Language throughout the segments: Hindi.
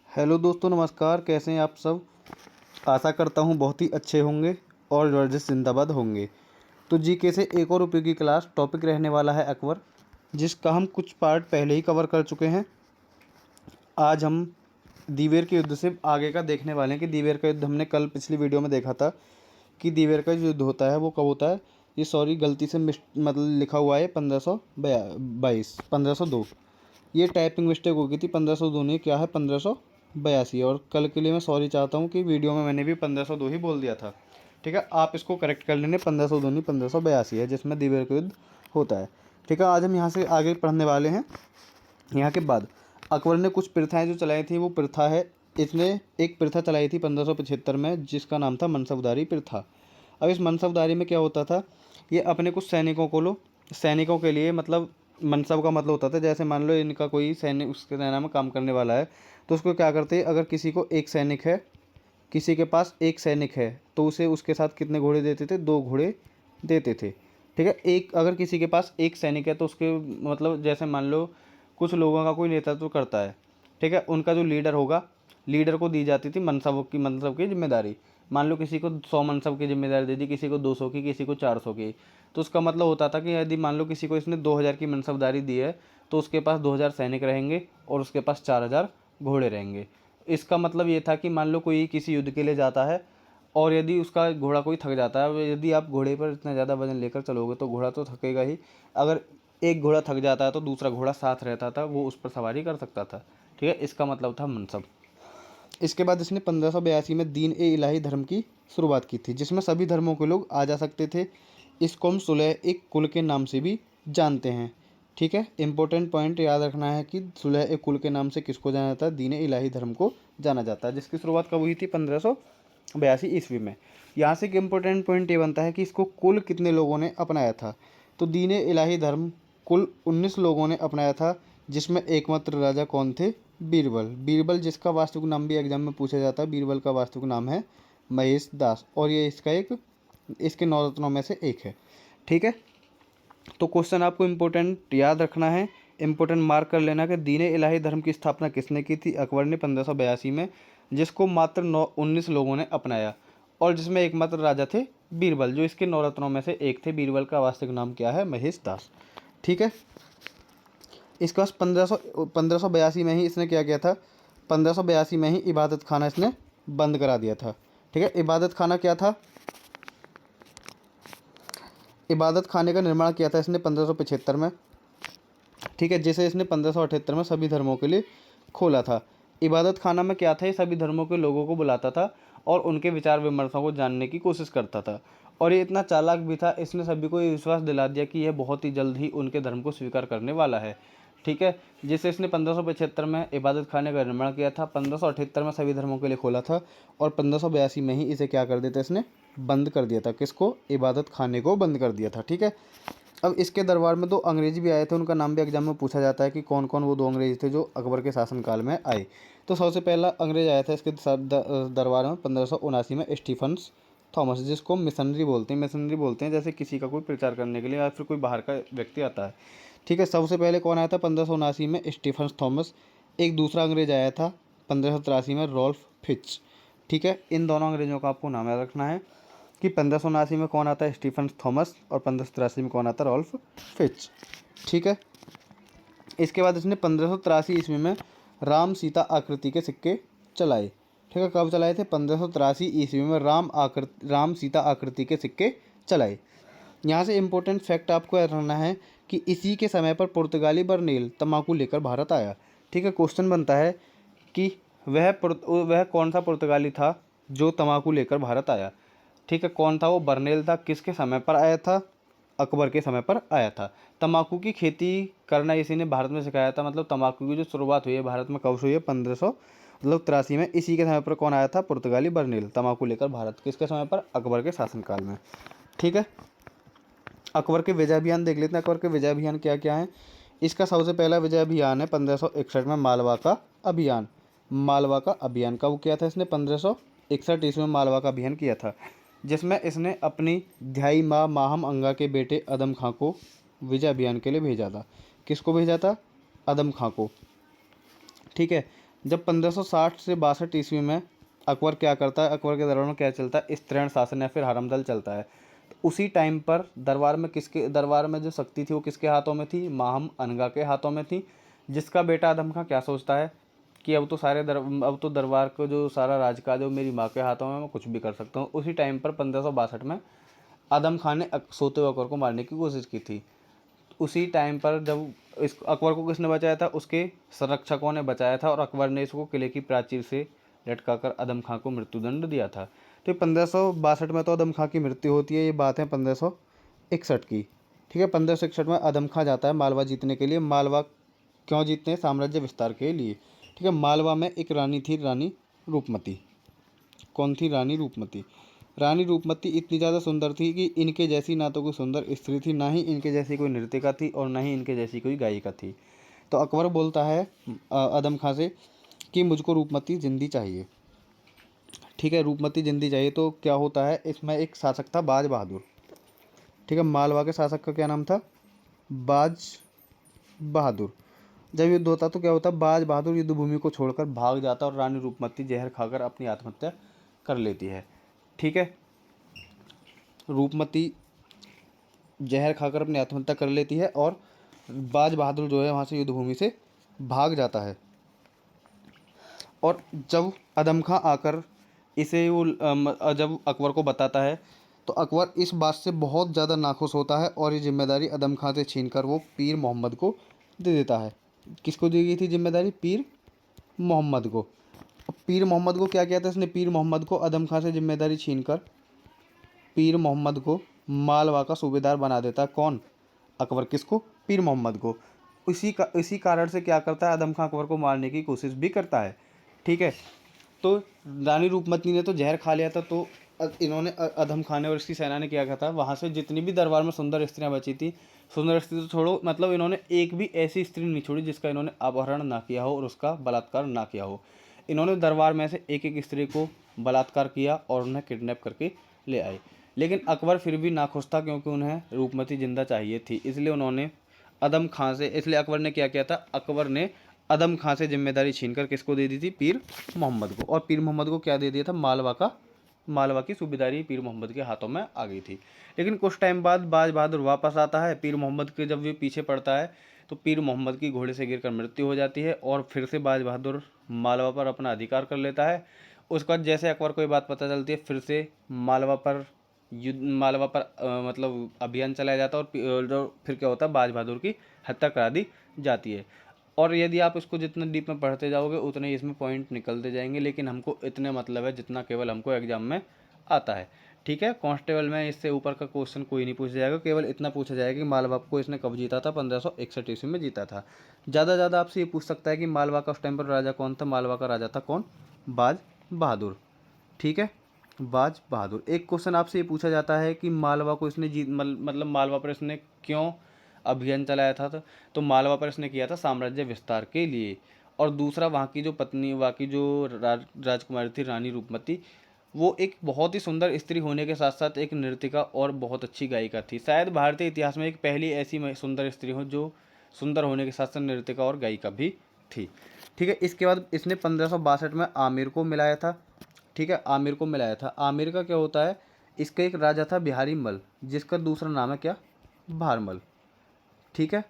हेलो दोस्तों, नमस्कार। कैसे हैं आप सब? आशा करता हूँ बहुत ही अच्छे होंगे और जबरदस्त जिंदाबाद होंगे। तो जीके से एक और उपयोगी क्लास टॉपिक रहने वाला है अकबर, जिसका हम कुछ पार्ट पहले ही कवर कर चुके हैं। आज हम दीवेर के युद्ध से आगे का देखने वाले हैं कि दीवेर का युद्ध हमने कल पिछली वीडियो में देखा था कि दीवेर का जो युद्ध होता है वो कब होता है। ये सॉरी गलती से मतलब लिखा हुआ है 1522 ये टाइपिंग मिस्टेक हो गई थी। 1502 नहीं, क्या है 1582। और कल के लिए मैं सॉरी चाहता हूँ कि वीडियो में मैंने भी 1502 ही बोल दिया था। ठीक है, आप इसको करेक्ट कर लेने। 1502 नहीं 1582 है जिसमें दीवेर का युद्ध होता है। ठीक है, आज हम यहाँ से आगे पढ़ने वाले हैं। यहाँ के बाद अकबर ने कुछ प्रथाएं जो चलाई थी, वो प्रथा है, इसने एक प्रथा चलाई थी 1575 में जिसका नाम था मनसबदारी प्रथा। अब इस मनसबदारी में क्या होता था, ये अपने कुछ सैनिकों के लिए, मतलब मनसब का मतलब होता था, जैसे मान लो इनका कोई सैनिक उसके सेना में काम करने वाला है तो उसको क्या करते, अगर किसी को एक सैनिक है, किसी के पास एक सैनिक है तो उसे उसके साथ कितने घोड़े देते थे? 2 घोड़े देते थे। ठीक है, एक अगर किसी के पास एक सैनिक है तो उसके मतलब जैसे मान लो कुछ लोगों का कोई नेतृत्व करता है। ठीक है, उनका जो लीडर होगा, लीडर को दी जाती थी मनसब की जिम्मेदारी। मान लो किसी को 100 मनसब की जिम्मेदारी दे दी, किसी को 200 की, किसी को 400 की। तो उसका मतलब होता था कि यदि मान लो किसी को इसने 2000 की मनसबदारी दी है तो उसके पास 2000 सैनिक रहेंगे और उसके पास 4000 घोड़े रहेंगे। इसका मतलब ये था कि मान लो कोई किसी युद्ध के लिए जाता है और यदि उसका घोड़ा कोई थक जाता है, यदि आप घोड़े पर इतना ज़्यादा वजन लेकर चलोगे तो घोड़ा तो थकेगा ही। अगर एक घोड़ा थक जाता है तो दूसरा घोड़ा साथ रहता था, वो उस पर सवारी कर सकता था। ठीक है, इसका मतलब था मनसब। इसके बाद इसने 1582 में दीन ए इलाही धर्म की शुरुआत की थी, जिसमें सभी धर्मों के लोग आ जा सकते थे। इसको हम सुलह एक कुल के नाम से भी जानते हैं। ठीक है, इंपॉर्टेंट पॉइंट याद रखना है कि सुलह एक कुल के नाम से किसको जाना जाता है? दीन ए इलाही धर्म को जाना जाता है, जिसकी शुरुआत कब हुई थी? 1582 ईस्वी में। यहाँ से एक इम्पोर्टेंट पॉइंट ये बनता है कि इसको कुल कितने लोगों ने अपनाया था? तो दीन ए इलाही धर्म कुल 19 लोगों ने अपनाया था, जिसमें एकमात्र राजा कौन थे? बीरबल। बीरबल जिसका वास्तविक नाम भी एग्जाम में पूछा जाता है। बीरबल का वास्तविक नाम है महेश दास और ये इसके 9 रत्नों में से एक है। ठीक है, तो क्वेश्चन आपको इम्पोर्टेंट याद रखना है, इम्पोर्टेंट मार्क कर लेना कि दीन इलाही धर्म की स्थापना किसने की थी? अकबर ने 1582 में, जिसको मात्र 19 लोगों ने अपनाया और जिसमें एकमात्र राजा थे बीरबल, जो इसके 9 रत्नों में से एक थे। बीरबल का वास्तविक नाम क्या है? महेश दास। ठीक है, इसके बाद 1582 में ही इसने क्या किया था? 1582 में ही इबादत खाना इसने बंद करा दिया था। ठीक है, इबादत खाना क्या था? इबादत खाने का निर्माण किया था इसने 1575 में। ठीक है, जिसे इसने 1578 में सभी धर्मों के लिए खोला था। इबादत खाना में क्या था? ये सभी धर्मों के लोगों को बुलाता था और उनके विचार विमर्शों को जानने की कोशिश करता था। और ये इतना चालाक भी था, इसने सभी को ये विश्वास दिला दिया कि यह बहुत ही जल्द ही उनके धर्म को स्वीकार करने वाला है। ठीक है, जिसे इसने 1575 में इबादत खाने का निर्माण किया था, 1578 में सभी धर्मों के लिए खोला था और 1582 में ही इसे क्या कर दिया था? इसने बंद कर दिया था। किसको? इबादत खाने को बंद कर दिया था। ठीक है, अब इसके दरबार में 2 अंग्रेजी भी आए थे, उनका नाम भी एग्जाम में पूछा जाता है कि कौन कौन वो 2 अंग्रेज थे जो अकबर के शासनकाल में आए। तो सबसे पहला अंग्रेज आया था इसके दरबार में 1579 में, स्टीफन्स थॉमस, जिसको मिशनरी बोलते हैं। मिशनरी बोलते हैं जैसे किसी का कोई प्रचार करने के लिए या फिर कोई बाहर का व्यक्ति आता है। ठीक है, सबसे पहले कौन आया था 1579 में? Stephens Thomas. एक दूसरा अंग्रेज आया था 1583 में, रॉल्फ फिच। ठीक है, इन दोनों अंग्रेजों का आपको नाम याद रखना है कि 1579 में कौन आता है? स्टीफन थॉमस, और 1583 में कौन आता है? Ralph Fitch. ठीक है, इसके बाद इसने 1583 ईस्वी में राम सीता आकृति के सिक्के चलाए। ठीक है, कब चलाए थे? 1583 ईस्वी में राम सीता आकृति के सिक्के चलाए। यहाँ से इम्पोर्टेंट फैक्ट आपको याद रखना है कि इसी के समय पर पुर्तगाली बर्नेल तम्बाकू लेकर भारत आया। ठीक है, क्वेश्चन बनता है कि वह कौन सा पुर्तगाली था जो तम्बाकू लेकर भारत आया? ठीक है, कौन था वो? बर्नेल था। किसके समय पर आया था? अकबर के समय पर आया था। तम्बाकू की खेती करना इसी ने भारत में सिखाया था। मतलब तम्बाकू की जो शुरुआत हुई है भारत में कब से हुई है? 1583 में। इसी के समय पर कौन आया था? पुर्तगाली बर्नेल तम्बाकू लेकर भारत। किसके समय पर? अकबर के शासनकाल में। ठीक है, अकबर के विजय अभियान देख लेते हैं। अकबर के विजय अभियान क्या क्या है? इसका सबसे पहला विजय अभियान है 1561 में, मालवा का अभियान। मालवा का अभियान कब किया था इसने? 1561 ईस्वी में मालवा का अभियान किया था, जिसमें इसने अपनी ध्याई माँ माहम अंगा के बेटे अदम खां को विजय अभियान के लिए भेजा था। किसको भेजा था? अदम खां को। ठीक है, जब 1560 से 62 ईस्वी में अकबर क्या करता है, अकबर के दरबार में क्या चलता है, स्त्रीण शासन या फिर हरमदल चलता है। तो उसी टाइम पर दरबार में जो शक्ति थी वो किसके हाथों में थी, माहम अनगा के हाथों में थी। जिसका बेटा आदम खां क्या सोचता है कि अब तो दरबार को जो सारा राजकाज है वो मेरी माँ के हाथों में, मैं कुछ भी कर सकता हूँ। उसी टाइम पर 1562 में आदम खान ने सोते हुए अकबर को मारने की कोशिश की थी। उसी टाइम पर जब इस अकबर को किसने बचाया था, उसके संरक्षकों ने बचाया था, और अकबर ने इसको किले की प्राचीर से लटकाकर आदम खां को मृत्युदंड दिया था। तो 1562 में तो आदम खां की मृत्यु होती है। ये बात है 1561 की। ठीक है, 1561 में आदम खां जाता है मालवा जीतने के लिए। मालवा क्यों जीतते हैं, साम्राज्य विस्तार के लिए। ठीक है, मालवा में एक रानी थी, रानी रूपमती। कौन थी, रानी रूपमती। रानी रूपमती इतनी ज़्यादा सुंदर थी कि इनके जैसी ना तो कोई सुंदर स्त्री थी, ना ही इनके जैसी कोई नृत्यिका थी, और ना ही इनके जैसी कोई गायिका थी। तो अकबर बोलता है आदम खां से कि मुझको रूपमती जिंदी चाहिए। ठीक है, रूपमती जिंदी चाहिए। तो क्या होता है, इसमें एक शासक था बाज बहादुर। ठीक है, मालवा के शासक का क्या नाम था, बाज बहादुर। जब युद्ध होता तो क्या होता, बाज बहादुर युद्ध भूमि को छोड़कर भाग जाता और रानी रूपमती जहर खाकर अपनी आत्महत्या कर लेती है। ठीक है, रूपमती जहर खाकर अपनी आत्महत्या कर लेती है, और बाज बहादुर जो है वहाँ से युद्ध भूमि से भाग जाता है। और जब आदम खां आकर इसे जब अकबर को बताता है, तो अकबर इस बात से बहुत ज़्यादा नाखुश होता है, और ये जिम्मेदारी आदम खां से छीनकर वो पीर मोहम्मद को दे देता है। किसको दी गई थी जिम्मेदारी, पीर मोहम्मद को। पीर मोहम्मद को क्या किया था इसने, पीर मोहम्मद को आदम खां से जिम्मेदारी छीनकर पीर मोहम्मद को मालवा का सूबेदार बना देता है। कौन, अकबर। किसको, पीर मोहम्मद को। इसी कारण से क्या करता है, आदम खां अकबर को मारने की कोशिश भी करता है। ठीक है, तो रानी रूपमती ने तो जहर खा लिया था। तो इन्होंने आदम खान ने और इसकी सेना ने क्या कहा था, वहाँ से जितनी भी दरबार में सुंदर स्त्रियाँ बची थी, सुंदर स्त्री तो छोड़ो, मतलब इन्होंने एक भी ऐसी स्त्री नहीं छोड़ी जिसका इन्होंने अपहरण ना किया हो और उसका बलात्कार ना किया हो। इन्होंने दरबार में से एक एक स्त्री को बलात्कार किया और उन्हें किडनैप करके ले आए। लेकिन अकबर फिर भी नाखुश था, क्योंकि उन्हें रूपमती जिंदा चाहिए थी। इसलिए अकबर ने क्या किया था, अकबर ने आदम खां से जिम्मेदारी छीनकर किसको दे दी थी, पीर मोहम्मद को। और पीर मोहम्मद को क्या दे दिया था, मालवा की सूबेदारी पीर मोहम्मद के हाथों में आ गई थी। लेकिन कुछ टाइम बाद बाज बहादुर वापस आता है। पीर मोहम्मद के जब ये पीछे पड़ता है, तो पीर मोहम्मद की घोड़े से गिरकर मृत्यु हो जाती है, और फिर से बाज बहादुर मालवा पर अपना अधिकार कर लेता है। उसके बाद जैसे अकबर को ये बात पता चलती है, फिर से मालवा पर मतलब अभियान चलाया जाता है, और फिर क्या होता है, बाज बहादुर की हत्या करा दी जाती है। और यदि आप इसको जितना डीप में पढ़ते जाओगे उतने ही इसमें पॉइंट निकलते जाएंगे, लेकिन हमको इतने मतलब है जितना केवल हमको एग्जाम में आता है। ठीक है, कांस्टेबल में इससे ऊपर का क्वेश्चन कोई नहीं पूछा जाएगा, केवल इतना पूछा जाएगा कि मालवा को इसने कब जीता था, 1561 ईस्वी में जीता था। ज़्यादा आपसे ये पूछ सकता है कि मालवा का उस टाइम पर राजा कौन था, मालवा का राजा था कौन, बाज बहादुर। ठीक है, बाज बहादुर। एक क्वेश्चन आपसे ये पूछा जाता है कि मालवा को इसने मतलब मालवा पर इसने क्यों अभियान चलाया था, तो मालवा पर इसने किया था साम्राज्य विस्तार के लिए। और दूसरा, वहाँ की जो राजकुमारी थी रानी रूपमती, वो एक बहुत ही सुंदर स्त्री होने के साथ साथ एक नर्तिका और बहुत अच्छी गायिका थी। शायद भारतीय इतिहास में एक पहली ऐसी सुंदर स्त्री हो जो सुंदर होने के साथ साथ नर्तिका और गायिका भी थी। ठीक है, इसके बाद इसने 1562 में आमिर को मिलाया था। ठीक है, आमिर को मिलाया था। आमिर का क्या होता है, इसका एक राजा था बिहारी मल, जिसका दूसरा नाम है क्या, भारमल। ठीक है,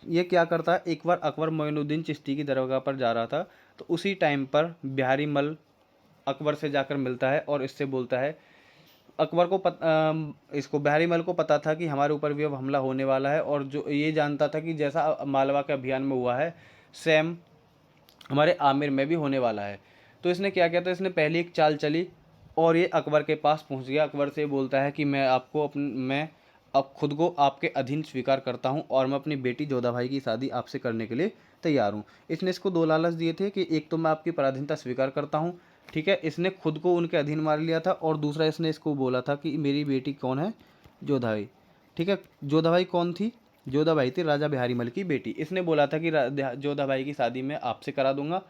ये क्या करता है, एक बार अकबर मोइनुद्दीन चिश्ती की दरगाह पर जा रहा था, तो उसी टाइम पर बिहारी मल अकबर से जाकर मिलता है और इससे बोलता है। इसको बिहारी मल को पता था कि हमारे ऊपर भी अब हमला होने वाला है, और जो ये जानता था कि जैसा मालवा के अभियान में हुआ है, सेम हमारे आमिर में भी होने वाला है। तो इसने क्या किया था, इसने पहले एक चाल चली और ये अकबर के पास पहुंच गया। अकबर से बोलता है कि मैं अब खुद को आपके अधीन स्वीकार करता हूं, और मैं अपनी बेटी जोधा भाई की शादी आपसे करने के लिए तैयार हूं। इसने इसको दो लालच दिए थे कि एक तो मैं आपकी पराधीनता स्वीकार करता हूं। ठीक है, इसने खुद को उनके अधीन मार लिया था, और दूसरा इसने इसको बोला था कि मेरी बेटी कौन है, जोधा भाई। ठीक है, जोधा भाई कौन थी, जोधा भाई थी राजा बिहारी मल की बेटी। इसने बोला था कि जोधा भाई की शादी मैं आपसे करा दूंगा,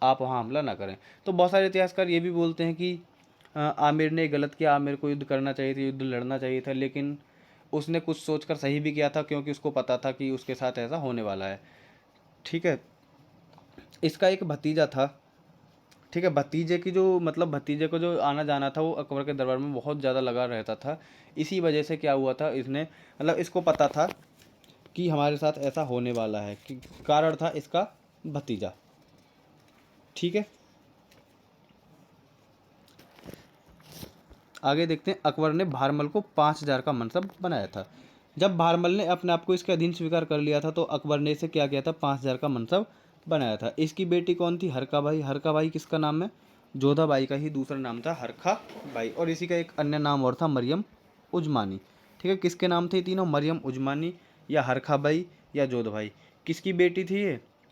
आप वहाँ हमला ना करें। तो बहुत सारे इतिहासकार ये भी बोलते हैं कि आमिर ने गलत किया, आमिर को युद्ध करना चाहिए था, युद्ध लड़ना चाहिए था, लेकिन उसने कुछ सोचकर सही भी किया था, क्योंकि उसको पता था कि उसके साथ ऐसा होने वाला है। ठीक है, इसका एक भतीजा था, ठीक है। भतीजे की जो मतलब भतीजे को जो आना जाना था वो अकबर के दरबार में बहुत ज़्यादा लगा रहता था। इसी वजह से क्या हुआ था, इसने मतलब इसको पता था कि हमारे साथ ऐसा होने वाला है, कि कारण था इसका भतीजा, ठीक है। आगे देखते हैं, अकबर ने भारमल को 5,000 का मनसब बनाया था। जब भारमल ने अपने आप को इसके अधीन स्वीकार कर लिया था तो अकबर ने इसे क्या किया था, 5,000 का मनसब बनाया था। इसकी बेटी कौन थी, हरका बाई। हरका बाई किसका नाम है, जोधा बाई का ही दूसरा नाम था हरखा बाई। और इसी का एक अन्य नाम और था मरियम उजमानी, ठीक है। किसके नाम थे तीनों, मरियम उजमानी या हरखा बाई या जोधा बाई। किसकी बेटी थी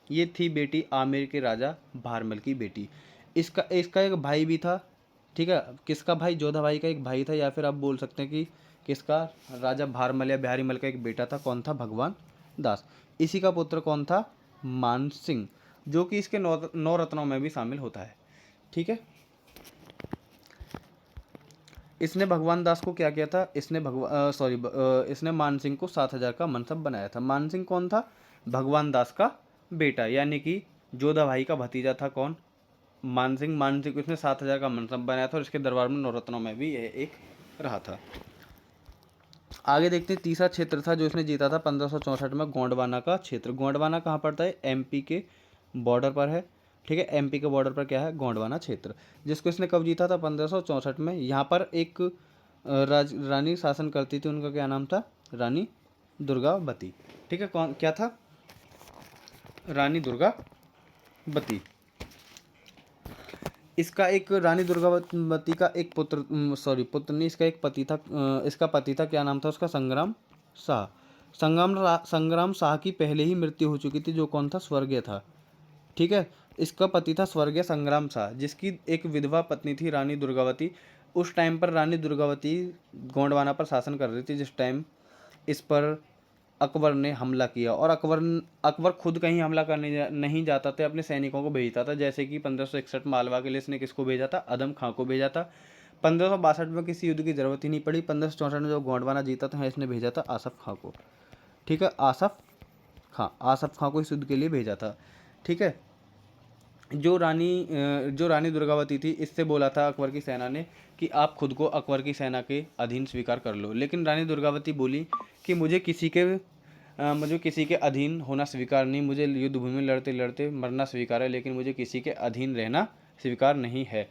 ये थी बेटी आमेर के राजा भारमल की बेटी। इसका इसका एक भाई भी था, ठीक है। किसका भाई, जोधा भाई का एक भाई था, या फिर आप बोल सकते हैं कि किसका, राजा भारमल या बिहारी मल का एक बेटा था, कौन था, भगवान दास। इसी का पुत्र कौन था, मान सिंह, जो कि इसके नौ रत्नों में भी शामिल होता है, ठीक है। इसने भगवान दास को क्या किया था, इसने मान सिंह को 7,000 का मनसब बनाया था। मान सिंह कौन था, भगवान दास का बेटा, यानी कि जोधा भाई का भतीजा था कौन, मान सिंह को इसने 7,000 का मनसब बनाया था और इसके दरबार में नवरत्नों में भी यह एक रहा था। आगे देखते हैं, तीसरा क्षेत्र था जो इसने जीता था 1564 में, गोंडवाना का क्षेत्र। गोंडवाना कहाँ पड़ता है, एमपी के बॉर्डर पर है, ठीक है। एमपी के बॉर्डर पर क्या है, गोंडवाना क्षेत्र, जिसको इसने कब जीता था, 1564 में। यहाँ पर एक रानी शासन करती थी, उनका क्या नाम था, रानी दुर्गावती, ठीक है। कौन क्या था, रानी दुर्गावती। इसका एक रानी दुर्गावती का एक पुत्र नहीं, इसका एक पति था, इसका पति था, क्या नाम था उसका, संग्राम शाह। संग्राम शाह की पहले ही मृत्यु हो चुकी थी, जो कौन था, स्वर्गीय था, ठीक है। इसका पति था स्वर्गीय संग्राम शाह, जिसकी एक विधवा पत्नी थी रानी दुर्गावती। उस टाइम पर रानी दुर्गावती गोंडवाना पर शासन कर रही थी, जिस टाइम इस पर अकबर ने हमला किया। और अकबर खुद कहीं हमला करने नहीं जाता था, अपने सैनिकों को भेजता था। जैसे कि 1561 मालवा के लिए इसने किसको भेजा था, आदम खां को भेजा था। 1562 में किसी युद्ध की जरूरत ही नहीं पड़ी। 1564 में जो गोंडवाना जीता था इसने भेजा था आसफ खां को, ठीक है। आसफ खां को इस युद्ध के लिए भेजा था, ठीक है। जो रानी दुर्गावती थी, इससे बोला था अकबर की सेना ने कि आप खुद को अकबर की सेना के अधीन स्वीकार कर लो। लेकिन रानी दुर्गावती बोली कि मुझे किसी के अधीन होना स्वीकार नहीं, मुझे युद्ध भूमि में लड़ते लड़ते मरना स्वीकार है, लेकिन मुझे किसी के अधीन रहना स्वीकार नहीं है।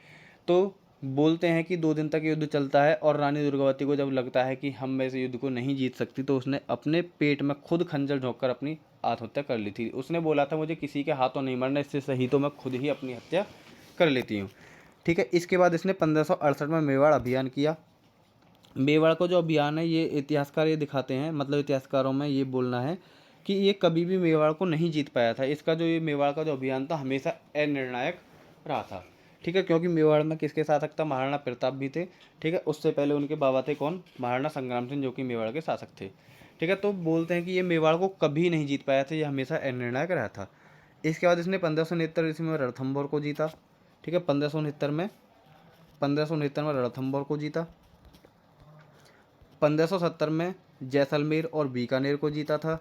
तो बोलते हैं कि 2 दिन तक युद्ध चलता है और रानी दुर्गावती को जब लगता है कि हम इस युद्ध को नहीं जीत सकती, तो उसने अपने पेट में खुद खंजर झोंककर अपनी आत्महत्या कर ली थी। उसने बोला था मुझे किसी के हाथों नहीं मरना, इससे सही तो मैं खुद ही अपनी हत्या कर लेती हूँ, ठीक है। इसके बाद इसने 1568 में मेवाड़ अभियान किया। मेवाड़ का जो अभियान है, ये इतिहासकार ये दिखाते हैं, मतलब इतिहासकारों में ये बोलना है कि ये कभी भी मेवाड़ को नहीं जीत पाया था। इसका जो ये मेवाड़ का जो अभियान था हमेशा अनिर्णायक रहा था, ठीक है। क्योंकि मेवाड़ में किसके शासक था, महाराणा प्रताप भी थे, ठीक है। उससे पहले उनके बाबा थे कौन, महाराणा संग्राम सिंह, जो कि मेवाड़ के शासक थे, ठीक है। तो बोलते हैं कि ये मेवाड़ को कभी नहीं जीत पाया था, ये हमेशा अनिर्णायक रहा था। इसके बाद इसने 1569 ईस्वी में रणथंभौर को जीता, ठीक है। 1569 में रणथंभौर को जीता। 1570 में जैसलमेर और बीकानेर को जीता था,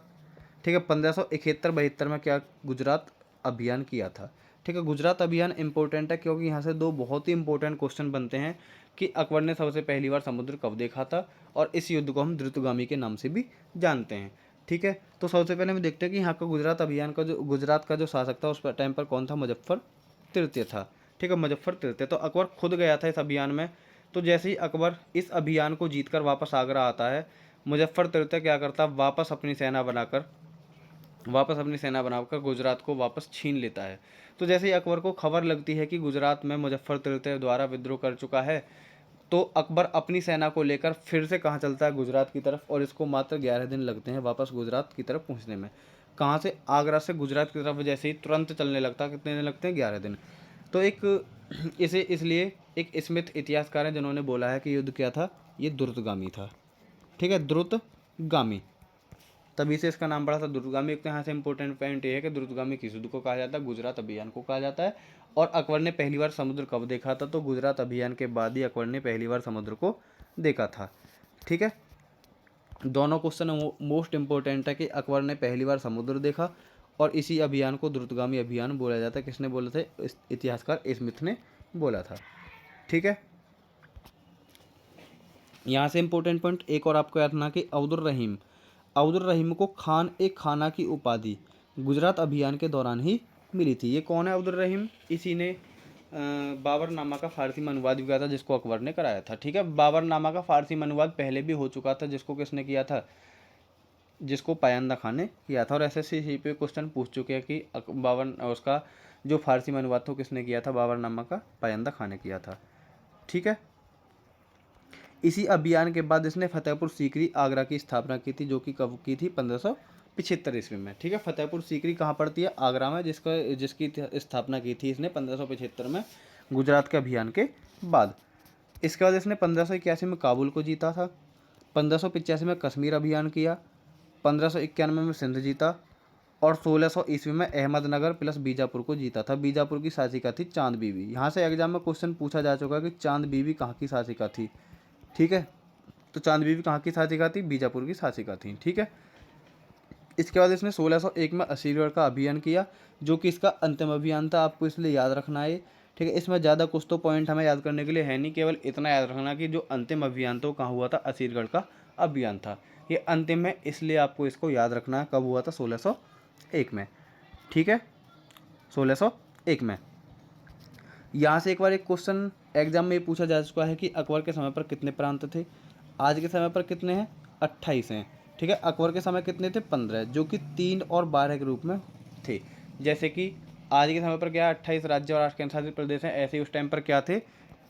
ठीक है। 1571-72 में क्या, गुजरात अभियान किया था, ठीक है। गुजरात अभियान इंपॉर्टेंट है क्योंकि यहाँ से 2 बहुत ही इंपॉर्टेंट क्वेश्चन बनते हैं कि अकबर ने सबसे पहली बार समुद्र कब देखा था, और इस युद्ध को हम द्रुतगामी के नाम से भी जानते हैं, ठीक है। तो सबसे पहले हम देखते हैं कि यहाँ का गुजरात का जो शासक था उस टाइम पर कौन था, मुजफ्फर तृतीय था, ठीक है। मुजफ्फर तृतीय। तो अकबर खुद गया था इस अभियान में। तो जैसे ही अकबर इस अभियान को जीतकर वापस आगरा आता है, मुजफ्फर तृतीय क्या करता, वापस अपनी सेना बनाकर गुजरात को वापस छीन लेता है। तो जैसे ही अकबर को खबर लगती है कि गुजरात में मुजफ्फर तृतीय द्वारा विद्रोह कर चुका है, तो अकबर अपनी सेना को लेकर फिर से कहाँ चलता है, गुजरात की तरफ। और इसको मात्र 11 दिन लगते हैं वापस गुजरात की तरफ पहुँचने में। कहाँ से, आगरा से गुजरात की तरफ जैसे ही तुरंत चलने लगता है, कितने दिन लगते हैं, 11 दिन। तो इसे इसलिए एक स्मिथ इतिहासकार है जिन्होंने बोला है कि युद्ध क्या था, ये द्रुतगामी था, ठीक है, द्रुतगामी। तभी से इसका नाम पड़ा था द्रुतगामी। एक तो यहाँ से इंपॉर्टेंट पॉइंट ये है कि द्रुतगामी किस युद्ध को कहा जाता है, गुजरात अभियान को कहा जाता है। और अकबर ने पहली बार समुद्र कब देखा था, तो गुजरात अभियान के बाद ही अकबर ने पहली बार समुद्र को देखा था, ठीक है। दोनों क्वेश्चन मोस्ट इंपॉर्टेंट है कि अकबर ने पहली बार समुद्र देखा और इसी अभियान को द्रुतगामी अभियान बोला जाता है। किसने बोला था? इतिहासकार स्मिथ ने बोला था। ठीक है, यहाँ से इंपॉर्टेंट पॉइंट एक और आपको याद रखना कि अब्दुल रहीम को खान ए खाना की उपाधि गुजरात अभियान के दौरान ही मिली थी। ये कौन है अब्दुल रहीम? इसी ने बाबरनामा का फारसी में अनुवाद भी किया था, जिसको अकबर ने कराया था। ठीक है, बाबरनामा का फारसी में अनुवाद पहले भी हो चुका था, जिसको किसने किया था? जिसको पायंदा खान ने किया था। और एसएससी पे क्वेश्चन पूछ चुके हैं कि उसका जो फारसी में अनुवाद था किसने किया था? बाबरनामा का पायंदा खान ने किया था। ठीक है, इसी अभियान के बाद इसने फतेहपुर सीकरी आगरा की स्थापना की थी, जो कि कब की थी? 1575 ईस्वी में। ठीक है, फतेहपुर सीकरी कहाँ पड़ती है? आगरा में, जिसकी स्थापना की थी इसने 1575 में गुजरात के अभियान के बाद। इसके बाद इसने 1581 में काबुल को जीता था, 1585 में कश्मीर अभियान किया, 1591 में सिंध जीता और 1600 ईस्वी में अहमदनगर प्लस बीजापुर को जीता था। बीजापुर की शासिका थी चांद बीबी। यहाँ से एग्जाम में क्वेश्चन पूछा जा चुका है कि चांद बीबी कहाँ की शासिका थी। ठीक है, तो चांद बीबी कहाँ की शासिका थी? बीजापुर की शासिका थी। ठीक है, इसके बाद इसने 1601 में असीरगढ़ का अभियान किया, जो कि इसका अंतिम अभियान था। आपको इसलिए याद रखना है। ठीक है, इसमें ज़्यादा कुछ तो पॉइंट हमें याद करने के लिए है नहीं, केवल इतना याद रखना कि जो अंतिम अभियान था वो कहाँ हुआ था? असीरगढ़ का अभियान था। ये अंतिम है, इसलिए आपको इसको याद रखना है। कब हुआ था? 1601 में। ठीक है, 1601 में। यहाँ से एक बार एक क्वेश्चन एग्जाम में पूछा जा चुका है कि अकबर के समय पर कितने प्रांत थे? आज के समय पर कितने हैं? 28 हैं। ठीक है, अकबर के समय कितने थे? 15, जो कि 3 और 12 के रूप में थे। जैसे कि आज के समय पर क्या है? 28 राज्य और 8 केंद्र शासित प्रदेश हैं। ऐसे ही उस टाइम पर क्या थे?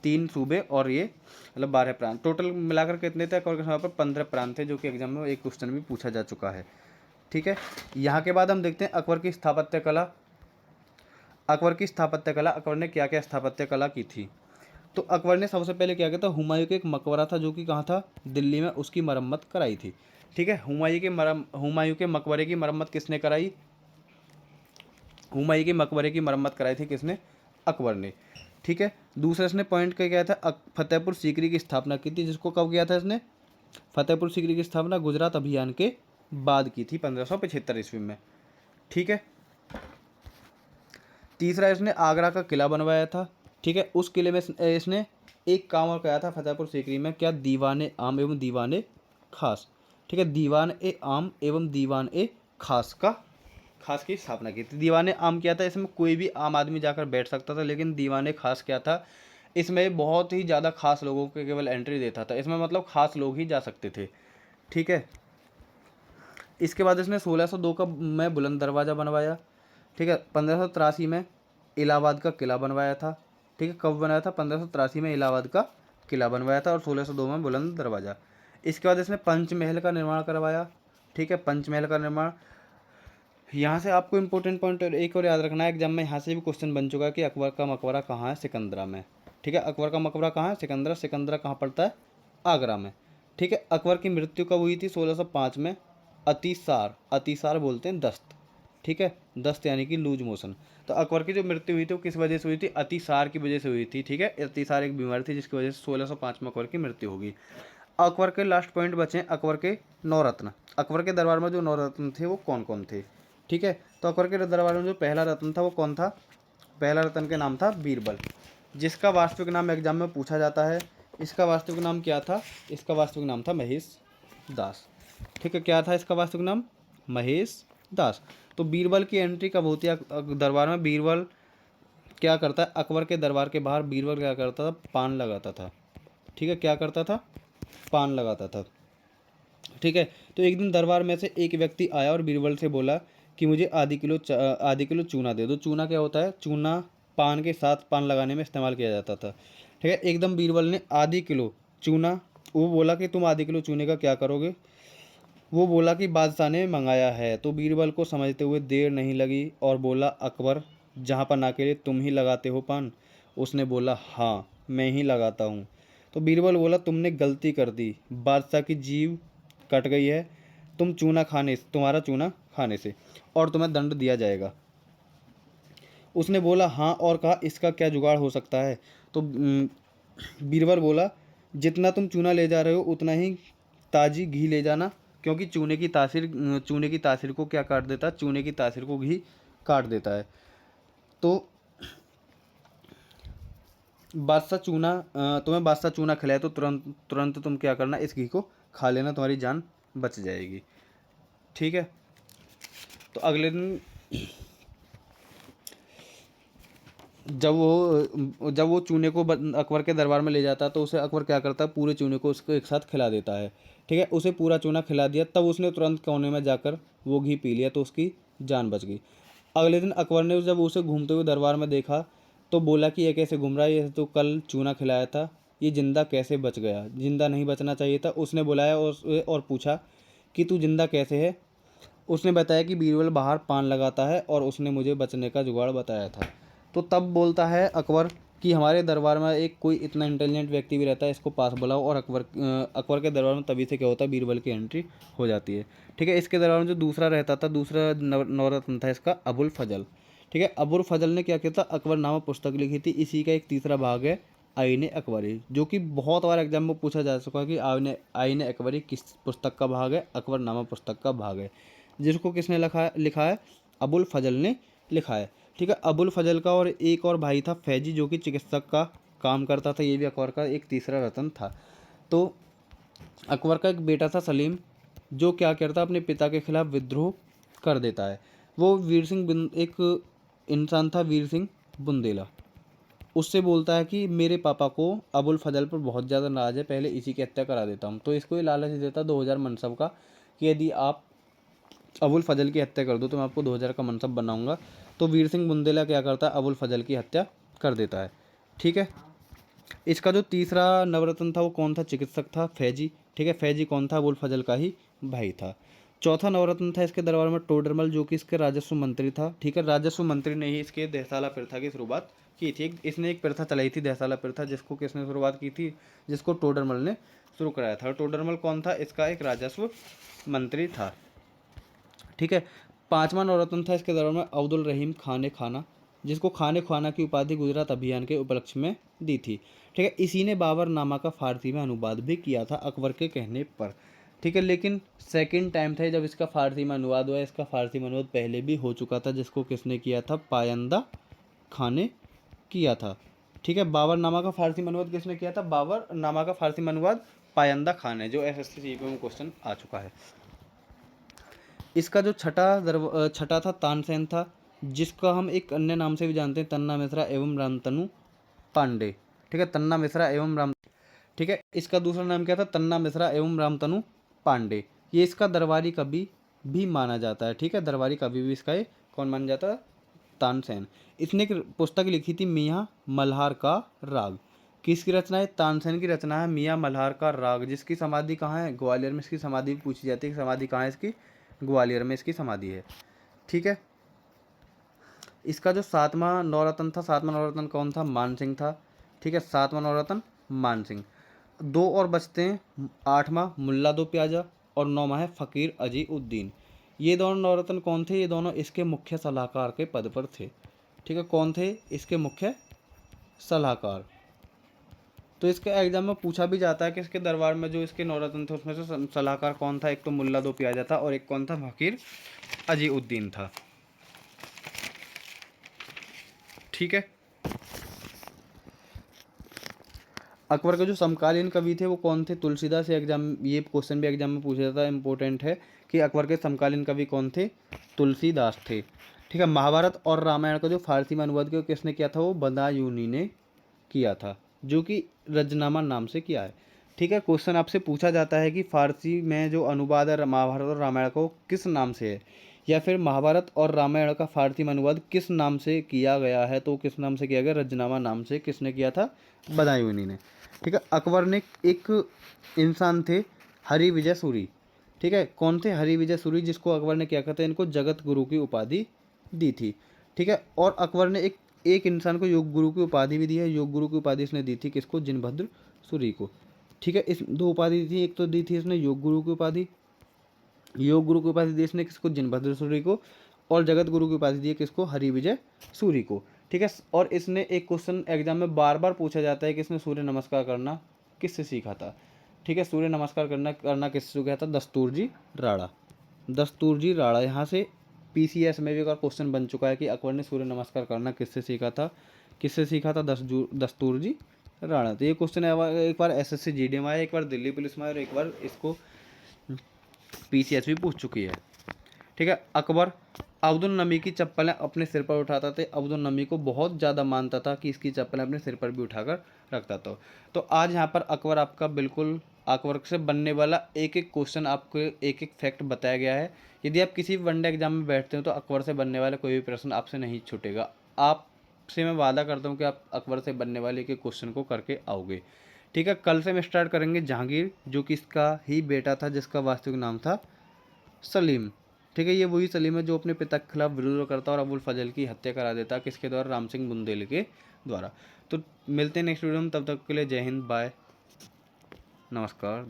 3 सूबे और ये मतलब 12 प्रांत। टोटल मिलाकर कितने थे? अकबर के समय पर 15 प्रांत थे, जो कि एग्जाम में एक क्वेश्चन भी पूछा जा चुका है। ठीक है, यहाँ के बाद हम देखते हैं अकबर की स्थापत्य कला। अकबर ने क्या क्या स्थापत्य कला की थी? तो अकबर ने सबसे पहले क्या किया था? हुमायूं के एक मकबरा था, जो कि कहाँ था? दिल्ली में, उसकी मरम्मत कराई थी। ठीक है, हुमायूं के मकबरे की मरम्मत किसने कराई? हुमायूं के मकबरे की मरम्मत कराई थी किसने? अकबर ने। ठीक है, दूसरा इसने पॉइंट क्या किया था? फतेहपुर सीकरी की स्थापना की थी, जिसको कब किया था इसने? फतेहपुर सीकरी की स्थापना गुजरात अभियान के बाद की थी, 1575 ईस्वी में। ठीक है, तीसरा इसने आगरा का किला बनवाया था। ठीक है, उस किले में इसने एक काम और किया था फतेहपुर सीकरी में, क्या? दीवाने आम एवं दीवाने खास। ठीक है, दीवान ए आम एवं दीवान ए खास की स्थापना की थी। दीवाने आम क्या था? इसमें कोई भी आम आदमी जाकर बैठ सकता था, लेकिन दीवाने खास क्या था? इसमें बहुत ही ज़्यादा खास लोगों को केवल एंट्री देता था। इसमें मतलब खास लोग ही जा सकते थे। ठीक है, इसके बाद इसने 1602 का में बुलंद दरवाज़ा बनवाया। ठीक है, 1583 में इलाहाबाद का किला बनवाया था। ठीक है, कब बनाया था? 1583 में इलाहाबाद का किला बनवाया था और 1602 में बुलंद दरवाज़ा। इसके बाद इसने पंचमहल का निर्माण करवाया। ठीक है, पंचमहल का निर्माण। यहाँ से आपको इंपॉर्टेंट पॉइंट एक और याद रखना है, एग्जाम में यहाँ से भी क्वेश्चन बन चुका है कि अकबर का मकबरा कहाँ है? सिकंदरा में। ठीक है, अकबर का मकबरा कहाँ है? सिकंदरा। सिकंदरा कहाँ पड़ता है? आगरा में। ठीक है, अकबर की मृत्यु कब हुई थी? 1605 में। अतिसार बोलते हैं दस्त। ठीक है, दस्त यानी कि लूज मोशन। तो अकबर की जो मृत्यु हुई थी वो किस वजह से हुई थी? अतिसार की वजह से हुई थी। ठीक है, अतिसार एक बीमारी थी जिसकी वजह से 1605 में अकबर की मृत्यु होगी। अकबर के लास्ट पॉइंट बचे अकबर के नौरत्न। अकबर के दरबार में जो नौरत्न थे वो कौन कौन थे? ठीक है, तो अकबर के दरबार में जो पहला रत्न था वो कौन था? पहला रत्न के नाम था बीरबल, जिसका वास्तविक नाम एग्जाम में पूछा जाता है। इसका वास्तविक नाम क्या था? इसका वास्तविक नाम था महेश दास। ठीक है, क्या था इसका वास्तविक नाम? महेश दास। तो बीरबल की एंट्री कब होती है दरबार में? बीरबल क्या करता है? अकबर के दरबार के बाहर बीरबल क्या करता था? पान लगाता था। ठीक है, क्या करता था? पान लगाता था। ठीक है, तो एक दिन दरबार में से एक व्यक्ति आया और बीरबल से बोला कि मुझे आधी किलो चूना दे दो। चूना क्या होता है? चूना पान के साथ पान लगाने में इस्तेमाल किया जाता था। ठीक है, एकदम बीरबल ने आधी किलो चूना, वो बोला कि तुम आधी किलो चूने का क्या करोगे? वो बोला कि बादशाह ने मंगाया है। तो बीरबल को समझते हुए देर नहीं लगी और बोला, अकबर, जहाँ पर अकेले तुम ही लगाते हो पान? उसने बोला, हाँ मैं ही लगाता हूँ। तो बीरबल बोला, तुमने गलती कर दी, बादशाह की जीभ कट गई है तुम्हारा चूना खाने से, और तुम्हें दंड दिया जाएगा। उसने बोला, हाँ, और कहा, इसका क्या जुगाड़ हो सकता है? तो बीरबल बोला, जितना तुम चूना ले जा रहे हो उतना ही ताजी घी ले जाना, क्योंकि चूने की तासीर को क्या काट देता है, चूने की तासीर को घी काट देता है। तो तुम्हें बादशाह चूना खिलाए तो तुरंत तुरंत तुम क्या करना, इस घी को खा लेना, तुम्हारी जान बच जाएगी। ठीक है। तो अगले दिन जब वो चूने को अकबर के दरबार में ले जाता है तो उसे अकबर क्या करता है, पूरे चूने को उसको एक साथ खिला देता है। ठीक है, उसे पूरा चूना खिला दिया, तब उसने तुरंत कोने में जाकर वो घी पी लिया, तो उसकी जान बच गई। अगले दिन अकबर ने जब उसे घूमते हुए दरबार में देखा तो बोला कि ये कैसे घूम रहा है, ये तो कल चूना खिलाया था, ये जिंदा कैसे बच गया, जिंदा नहीं बचना चाहिए था। उसने बुलाया और पूछा कि तू जिंदा कैसे है। उसने बताया कि बीरबल बाहर पान लगाता है और उसने मुझे बचने का जुगाड़ बताया था। तो तब बोलता है अकबर कि हमारे दरबार में एक कोई इतना इंटेलिजेंट व्यक्ति भी रहता है, इसको पास बुलाओ। और अकबर के दरबार में तभी से क्या होता है, बीरबल की एंट्री हो जाती है। ठीक है, इसके दरबार में जो दूसरा रहता था, दूसरा नवरत्न था इसका, अबुल फजल। ठीक है, अबुल फजल ने क्या किया था, अकबर नामक पुस्तक लिखी थी। इसी का एक तीसरा भाग है आईने अकबरी, जो कि बहुत बार एग्जाम में पूछा जा चुका है कि आईने अकबरी किस पुस्तक का भाग है, अकबर नामक पुस्तक का भाग है, जिसको किसने लिखा है, अबुल फजल ने लिखा है। ठीक है, अबुल फजल का और एक और भाई था फैजी, जो कि चिकित्सक का काम करता था, ये भी अकबर का एक तीसरा रतन था। तो अकबर का एक बेटा था सलीम, जो क्या करता, अपने पिता के खिलाफ विद्रोह कर देता है। वो एक इंसान था वीर सिंह बुंदेला, उससे बोलता है कि मेरे पापा को अबुल फजल पर बहुत ज़्यादा नाराज है, पहले इसी की हत्या करा देता हूँ। तो इसको ये लालच देता 2000 मनसब का, कि यदि आप अबुल फजल की हत्या कर दो तो मैं आपको 2000 का मनसब बनाऊंगा। तो वीर सिंह बुंदेला क्या करता है, अबुल फजल की हत्या कर देता है। ठीक है, इसका जो तीसरा नवरत्न था वो कौन था, चिकित्सक था, फैजी। ठीक है, फैजी कौन था, अबुल फजल का ही भाई था। चौथा नवरत्न था इसके दरबार में टोडरमल, जो कि इसके राजस्व मंत्री था। ठीक है, राजस्व मंत्री ने ही इसके देहसाला प्रथा की शुरुआत की थी। इसने एक प्रथा चलाई थी, देहसाला प्रथा, जिसको किसने शुरुआत की थी, जिसको टोडरमल ने शुरू कराया था। टोडरमल कौन था, इसका एक राजस्व मंत्री था। ठीक है, पांचवा नवरत्न था इसके दरबार में अब्दुल रहीम खाने खाना, जिसको खाने खाना की उपाधि गुजरात अभियान के उपलक्ष्य में दी थी। ठीक है, इसी ने बाबरनामा का फारसी में अनुवाद भी किया था अकबर के कहने पर। ठीक है, लेकिन सेकंड टाइम था जब इसका फारसी में अनुवाद हुआ। इसका फारसी में अनुवाद पहले भी हो चुका था, जिसको किसने किया था, पायंदा खान किया था। ठीक है, बाबरनामा का फारसी में अनुवाद किसने किया था, बाबरनामा का फारसी में अनुवाद पायंदा खान है, जो एसएससी में क्वेश्चन आ चुका है। इसका जो छठा था तानसेन था, जिसका हम एक अन्य नाम से भी जानते हैं, तन्ना मिश्रा एवं रामतनु पांडे। ठीक है, तन्ना मिश्रा एवं राम ठीक है, इसका दूसरा नाम क्या था, तन्ना मिश्रा एवं रामतनु पांडे। ये इसका दरबारी कवि भी माना जाता है। ठीक है, दरबारी कवि भी इसका कौन माना जाता है, तानसेन। इसने एक पुस्तक लिखी थी, मियाँ मल्हार का राग। किसकी रचना है, तानसेन की रचना है, मियाँ मल्हार का राग, जिसकी समाधि कहाँ है, ग्वालियर में इसकी समाधि पूछी जाती है। समाधि कहाँ है इसकी, ग्वालियर में इसकी समाधि है। ठीक है, इसका जो सातवां नवरत्न था, सातवां नवरत्न कौन था, मानसिंह था। ठीक है, सातवां नवरत्न मानसिंह। दो और बचते हैं, आठवां मुल्ला दो प्याजा और नौवां है फ़कीर अजी उद्दीन। ये दोनों नवरत्न कौन थे, ये दोनों इसके मुख्य सलाहकार के पद पर थे। ठीक है, कौन थे इसके मुख्य सलाहकार। तो इसके एग्जाम में पूछा भी जाता है कि इसके दरबार में जो इसके नवरत्न थे उसमें से सलाहकार कौन था, एक तो मुल्ला दो प्याजा था और एक कौन था, फ़कीर अजी उद्दीन था। ठीक है, अकबर के जो समकालीन कवि थे वो कौन थे, तुलसीदास। एग्जाम ये क्वेश्चन भी एग्जाम में पूछा जाता है, इंपॉर्टेंट है कि अकबर के समकालीन कवि कौन थे, तुलसीदास थे। ठीक है, महाभारत और रामायण का जो फारसी में अनुवाद किया किसने किया था, वो बदायूनी ने किया था, जो कि रजनामा नाम से किया है। ठीक है, क्वेश्चन आपसे पूछा जाता है कि फारसी में जो अनुवाद है महाभारत और रामायण को किस नाम से है, या फिर महाभारत और रामायण का फारसी में अनुवाद किस नाम से किया गया है, तो किस नाम से किया गया, रजनामा नाम से। किसने किया था, बदायूनी ने। ठीक है, अकबर ने एक इंसान थे हरि विजय सूरी। ठीक है, कौन थे, हरि विजय सूरी, जिसको अकबर ने क्या कहते हैं, इनको जगत गुरु की उपाधि दी थी। ठीक है, और अकबर ने एक इंसान को योग गुरु की उपाधि भी दी है। योग गुरु की उपाधि इसने दी थी किसको, जिनभद्र सूरी को। ठीक है, इस दो उपाधि दी थी, एक तो दी थी इसने योग गुरु की उपाधि, योग गुरु की उपाधि दी इसने किसको, जिनभद्र सूरी को, और जगत गुरु की उपाधि दी है किसको, हरि विजय सूरी को। ठीक है, और इसने एक क्वेश्चन एग्जाम में बार बार पूछा जाता है कि इसने सूर्य नमस्कार करना किससे सीखा था। ठीक है, सूर्य नमस्कार करना करना किससे गया था? दस्तूर जी राणा। दस्तूर जी राणा। यहाँ से पीसीएस में भी एक और क्वेश्चन बन चुका है कि अकबर ने सूर्य नमस्कार करना किससे सीखा था? किससे सीखा था? दस्तूर जी राणा। तो ये क्वेश्चन एक बार एसएससी जीडी में आया, एक बार दिल्ली पुलिस में आया और एक बार इसको पीसीएस भी पूछ चुकी है। ठीक है, अकबर अब्दुल नबी की चप्पलें अपने सिर पर उठाता था। अब्दुल नबी को बहुत ज़्यादा मानता था कि इसकी चप्पलें अपने सिर पर भी उठाकर रखता था। तो आज यहाँ पर अकबर आपका बिल्कुल अकबर से बनने वाला एक एक क्वेश्चन, आपको एक एक फैक्ट बताया गया है। यदि आप किसी वनडे एग्जाम में बैठते हो तो अकबर से बनने वाला कोई भी प्रश्न आपसे नहीं छूटेगा। आपसे मैं वादा करता हूँ कि आप अकबर से बनने वाले एक एक क्वेश्चन को करके आओगे। ठीक है, कल से हम स्टार्ट करेंगे जहांगीर, जो कि इसका ही बेटा था, जिसका वास्तविक नाम था सलीम। ठीक है, ये वही सलीम है जो अपने पिता के खिलाफ विद्रोह करता और अबुल फजल की हत्या करा देता, किसके द्वारा? राम सिंह बुंदेली के द्वारा। तो मिलते हैं नेक्स्ट वीडियो में, तब तक के लिए जय हिंद, बाय, नमस्कार।